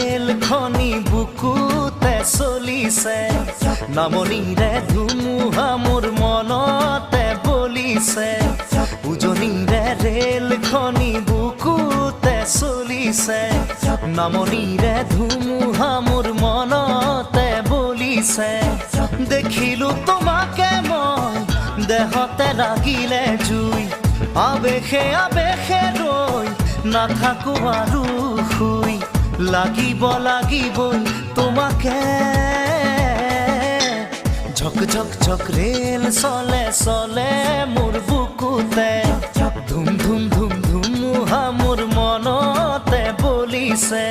rail খনি বুকুতে চলিছে নামনিৰে ধুমুহা মোৰ মনতে বলিছে উজনিৰে ৰেল খনি বুকুতে চলিছে নামনিৰে ধুমুহা মোৰ মনতে বলিছে দেখিলো তোমাকে মই দেহতে লাগিলে জুই আবেশে আবেশে ৰৈ নাথাকো আৰু শুই লাগিবই তোমাকে ঝক ঝক ঝক ৰেল চলে চলে মোৰ বুকুতে ধুম ধুম ধুম ধুমুহা মোৰ মনতে বলিছে